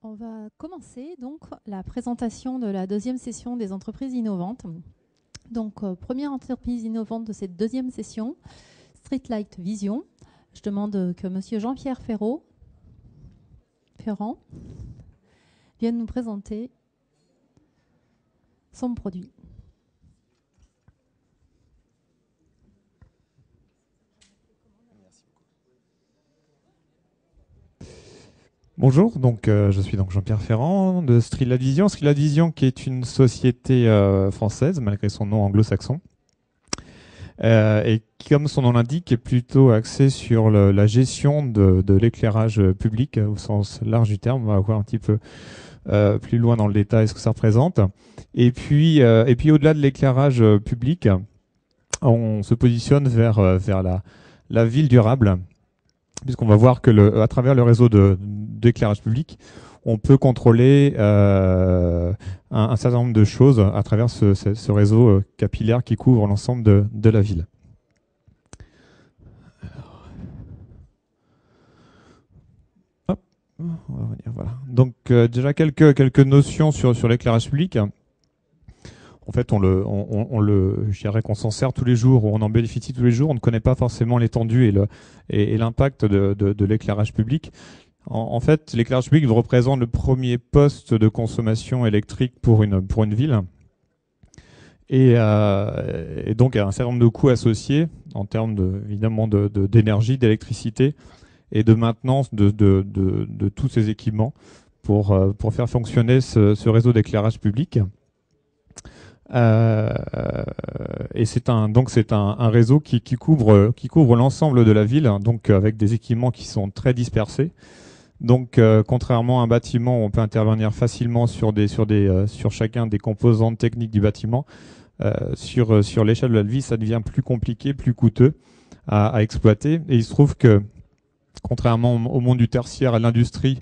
On va commencer donc la présentation de la deuxième session des entreprises innovantes. Donc, première entreprise innovante de cette deuxième session, Streetlight Vision. Je demande que Monsieur Jean-Pierre Ferrand vienne nous présenter son produit. Bonjour, donc je suis donc Jean-Pierre Ferrand de Streetlight Vision. Streetlight Vision qui est une société française malgré son nom anglo-saxon et qui, comme son nom l'indique, est plutôt axée sur la gestion de l'éclairage public au sens large du terme. On va voir un petit peu plus loin dans le détail ce que ça représente. Et puis au-delà de l'éclairage public, on se positionne vers la ville durable, puisqu'on va voir que à travers le réseau d'éclairage public, on peut contrôler un certain nombre de choses à travers ce réseau capillaire qui couvre l'ensemble de la ville. Alors, hop, on va revenir, voilà. Donc déjà quelques notions sur l'éclairage public. En fait, je dirais qu'on s'en sert tous les jours, on en bénéficie tous les jours. On ne connaît pas forcément l'étendue et l'impact de l'éclairage public. En fait, l'éclairage public représente le premier poste de consommation électrique pour une ville. Et donc, il y a un certain nombre de coûts associés en termes évidemment d'énergie, d'électricité et de maintenance de tous ces équipements pour faire fonctionner ce réseau d'éclairage public. Et c'est un réseau qui couvre l'ensemble de la ville, donc avec des équipements qui sont très dispersés. Donc contrairement à un bâtiment où on peut intervenir facilement sur chacun des composantes techniques du bâtiment, sur l'échelle de la vie, ça devient plus compliqué, plus coûteux à exploiter. Et il se trouve que contrairement au monde du tertiaire, à l'industrie,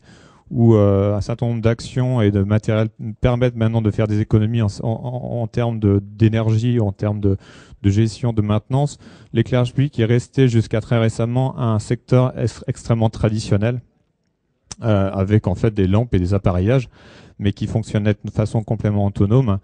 où un certain nombre d'actions et de matériel permettent maintenant de faire des économies en termes d'énergie, en termes de gestion, de maintenance. L'éclairage public est resté jusqu'à très récemment un secteur extrêmement traditionnel, avec en fait des lampes et des appareillages, mais qui fonctionnaient de façon complètement autonome,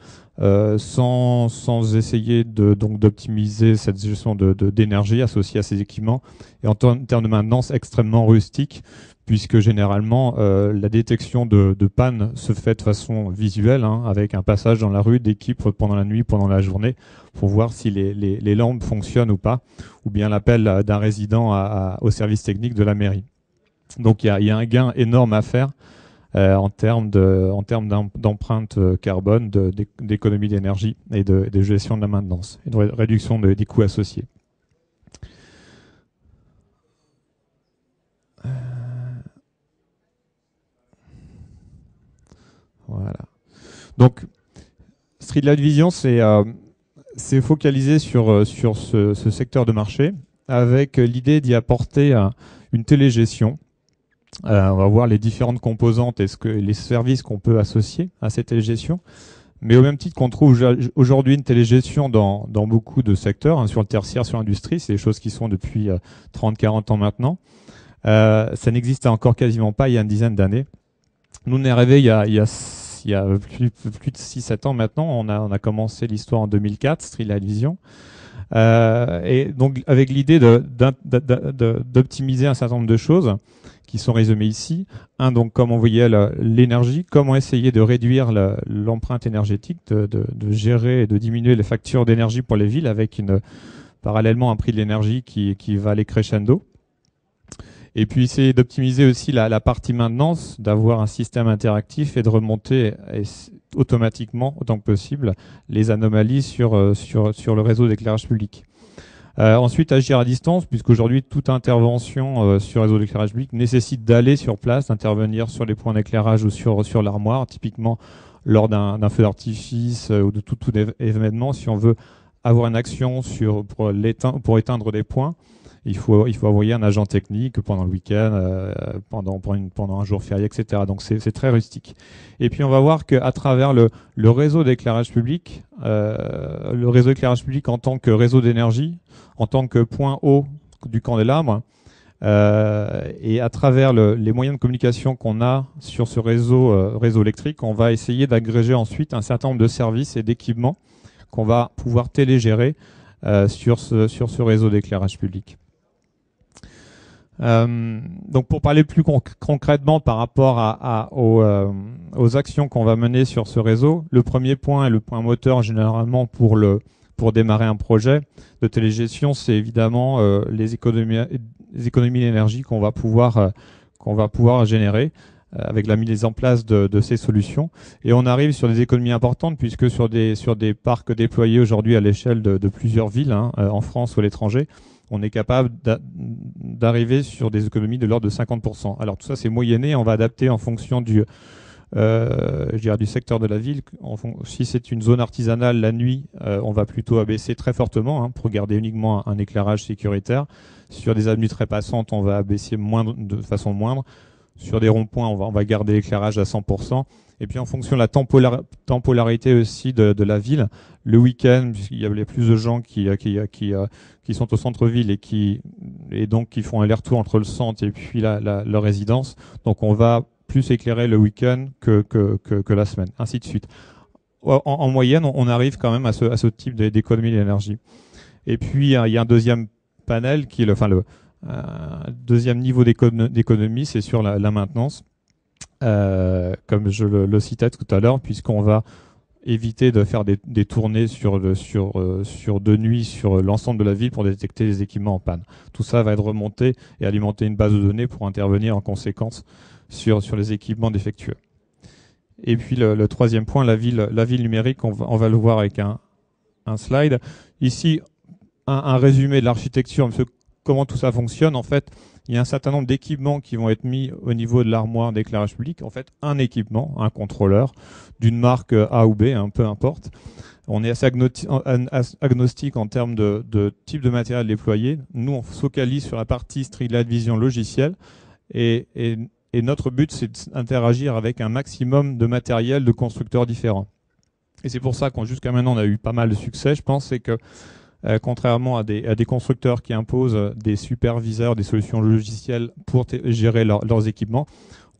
sans essayer d'optimiser cette gestion d'énergie associée à ces équipements, et en termes de maintenance extrêmement rustique, puisque généralement la détection de panne se fait de façon visuelle, avec un passage dans la rue d'équipe pendant la nuit, pendant la journée, pour voir si les lampes fonctionnent ou pas, ou bien l'appel d'un résident au service technique de la mairie. Donc il y a un gain énorme à faire en termes d'empreinte carbone, d'économie d'énergie et de gestion de la maintenance, et de réduction des coûts associés. Voilà. Donc, Streetlight Vision, c'est focalisé sur ce secteur de marché, avec l'idée d'y apporter une télégestion. On va voir les différentes composantes et les services qu'on peut associer à cette télégestion. Mais au même titre qu'on trouve aujourd'hui une télégestion dans beaucoup de secteurs, sur le tertiaire, sur l'industrie, c'est des choses qui sont depuis 30-40 ans maintenant. Ça n'existait encore quasiment pas il y a une dizaine d'années. Nous, on est arrivé il y a plus de 6-7 ans maintenant. On a commencé l'histoire en 2004, Streetlight Vision. Et donc, avec l'idée d'optimiser un certain nombre de choses qui sont résumées ici. Donc, comment envoyer l'énergie, comment essayer de réduire l'empreinte énergétique, de gérer et de diminuer les factures d'énergie pour les villes avec parallèlement un prix de l'énergie qui va aller crescendo. Et puis essayer d'optimiser aussi la partie maintenance, d'avoir un système interactif et de remonter automatiquement, autant que possible, les anomalies sur le réseau d'éclairage public. Ensuite, agir à distance, puisqu'aujourd'hui, toute intervention sur le réseau d'éclairage public nécessite d'aller sur place, d'intervenir sur les points d'éclairage ou sur l'armoire, typiquement lors d'un feu d'artifice ou de tout événement. Si on veut avoir une action pour éteindre des points, il faut envoyer un agent technique pendant le week-end, pendant un jour férié, etc. Donc c'est très rustique. Et puis on va voir qu'à travers le réseau d'éclairage public, en tant que réseau d'énergie, en tant que point haut du candélabre, Et à travers les moyens de communication qu'on a sur ce réseau électrique, on va essayer d'agréger ensuite un certain nombre de services et d'équipements qu'on va pouvoir télégérer sur ce réseau d'éclairage public. Donc pour parler plus concrètement par rapport aux actions qu'on va mener sur ce réseau, le premier point et le point moteur généralement pour démarrer un projet de télégestion, c'est évidemment les économies d'énergie qu'on va pouvoir générer avec la mise en place de ces solutions. Et on arrive sur des économies importantes puisque sur des parcs déployés aujourd'hui à l'échelle de plusieurs villes, en France ou à l'étranger, on est capable d'arriver sur des économies de l'ordre de 50%. Alors tout ça c'est moyenné, on va adapter en fonction du secteur de la ville. Si c'est une zone artisanale la nuit, on va plutôt abaisser très fortement pour garder uniquement un éclairage sécuritaire. Sur des avenues très passantes, on va abaisser de façon moindre. Sur des ronds-points, on va garder l'éclairage à 100%. Et puis en fonction de la temporalité aussi de la ville, le week-end, puisqu'il y a plus de gens qui sont au centre-ville et donc qui font un aller-retour entre le centre et puis leur résidence. Donc on va plus éclairer le week-end que la semaine, ainsi de suite. En moyenne, on arrive quand même à ce type d'économie d'énergie. Et puis il y a un deuxième panel qui est le deuxième niveau d'économie, c'est sur la maintenance. Comme je le citais tout à l'heure, puisqu'on va éviter de faire des tournées sur de nuit sur l'ensemble de la ville pour détecter les équipements en panne. Tout ça va être remonté et alimenter une base de données pour intervenir en conséquence sur les équipements défectueux. Et puis le troisième point, la ville numérique, on va le voir avec un slide. Ici, un résumé de l'architecture, comment tout ça fonctionne. En fait, il y a un certain nombre d'équipements qui vont être mis au niveau de l'armoire d'éclairage public. En fait, un équipement, un contrôleur d'une marque A ou B, peu importe. On est assez agnostique en termes de type de matériel déployé. Nous, on se focalise sur la partie Streetlight Vision logicielle et notre but, c'est d'interagir avec un maximum de matériel de constructeurs différents. Et c'est pour ça qu'on jusqu'à maintenant, on a eu pas mal de succès, je pense, c'est que contrairement à des constructeurs qui imposent des superviseurs, des solutions logicielles pour gérer leurs équipements,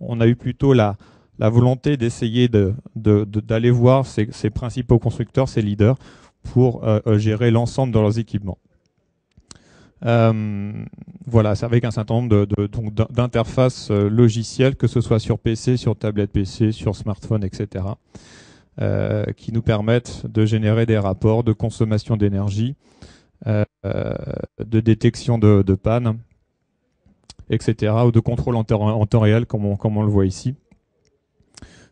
on a eu plutôt la volonté d'essayer d'aller voir ces principaux constructeurs, ces leaders, pour gérer l'ensemble de leurs équipements. Voilà, c'est avec un certain nombre d'interfaces logicielles, que ce soit sur PC, sur tablette PC, sur smartphone, etc., qui nous permettent de générer des rapports de consommation d'énergie, de détection de panne, etc., ou de contrôle en temps réel, comme on le voit ici.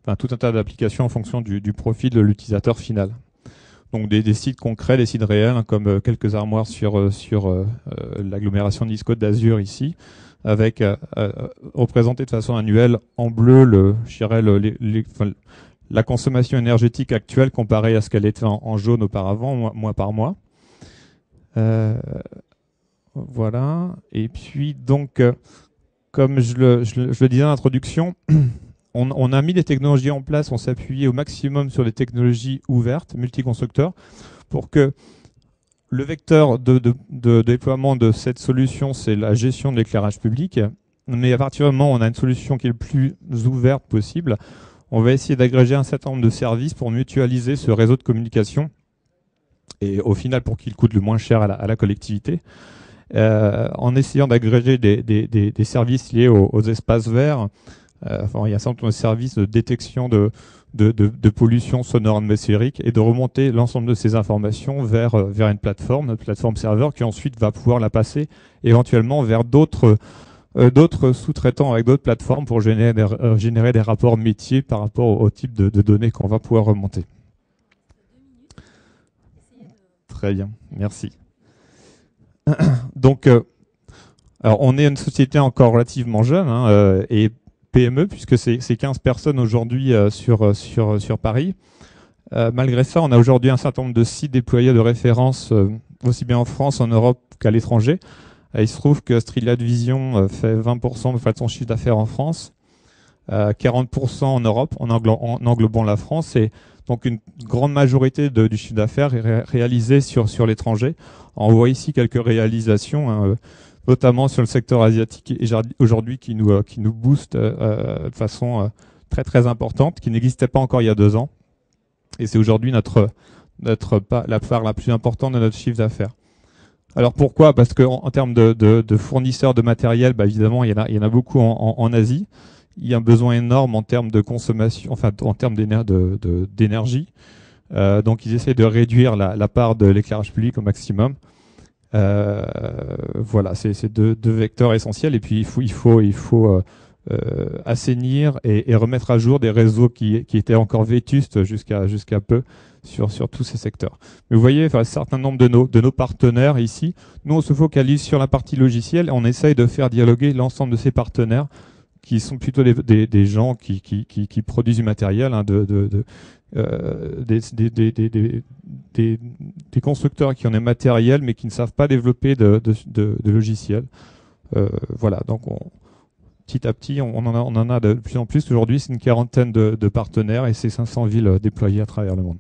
Enfin, tout un tas d'applications en fonction du profil de l'utilisateur final. Donc des sites concrets, des sites réels, comme quelques armoires sur l'agglomération de Nice-Côte d'Azur ici, avec représenté de façon annuelle en bleu la consommation énergétique actuelle comparée à ce qu'elle était en jaune auparavant, mois par mois. Voilà. Et puis donc, comme je le disais en introduction, on a mis des technologies en place, on s'est appuyé au maximum sur des technologies ouvertes, multiconstructeurs, pour que le vecteur de déploiement de cette solution, c'est la gestion de l'éclairage public. Mais à partir du moment où on a une solution qui est le plus ouverte possible, on va essayer d'agréger un certain nombre de services pour mutualiser ce réseau de communication et au final pour qu'il coûte le moins cher à la collectivité, en essayant d'agréger des services liés aux espaces verts. Il y a un certain nombre de services de détection de pollution sonore atmosphérique et de remonter l'ensemble de ces informations vers une plateforme, notre plateforme serveur, qui ensuite va pouvoir la passer éventuellement vers d'autres sous-traitants avec d'autres plateformes pour générer des rapports métiers par rapport au type de données qu'on va pouvoir remonter. Très bien, merci. Donc, alors on est une société encore relativement jeune et PME, puisque c'est 15 personnes aujourd'hui sur Paris. Malgré ça, on a aujourd'hui un certain nombre de sites déployés de référence, aussi bien en France, en Europe qu'à l'étranger. Il se trouve que Streetlight Vision fait 20% de son chiffre d'affaires en France, 40% en Europe, en englobant la France, et donc une grande majorité du chiffre d'affaires est réalisé sur l'étranger. On voit ici quelques réalisations, notamment sur le secteur asiatique et aujourd'hui qui nous booste de façon très très importante, qui n'existait pas encore il y a 2 ans. Et c'est aujourd'hui la part la plus importante de notre chiffre d'affaires. Alors pourquoi? Parce qu'en termes de fournisseurs de matériel, évidemment, il y en a beaucoup en Asie. Il y a un besoin énorme en termes de consommation, enfin en termes d'énergie. Donc ils essaient de réduire la part de l'éclairage public au maximum. Voilà, c'est deux vecteurs essentiels. Et puis il faut assainir et remettre à jour des réseaux qui étaient encore vétustes jusqu'à peu sur tous ces secteurs. Mais vous voyez, un certain nombre de nos partenaires ici, nous on se focalise sur la partie logicielle et on essaye de faire dialoguer l'ensemble de ces partenaires qui sont plutôt des gens qui produisent du matériel, hein, des constructeurs qui ont des matériels mais qui ne savent pas développer de logiciels. Voilà, donc petit à petit, on en a de plus en plus. Aujourd'hui, c'est une quarantaine de partenaires et c'est 500 villes déployées à travers le monde.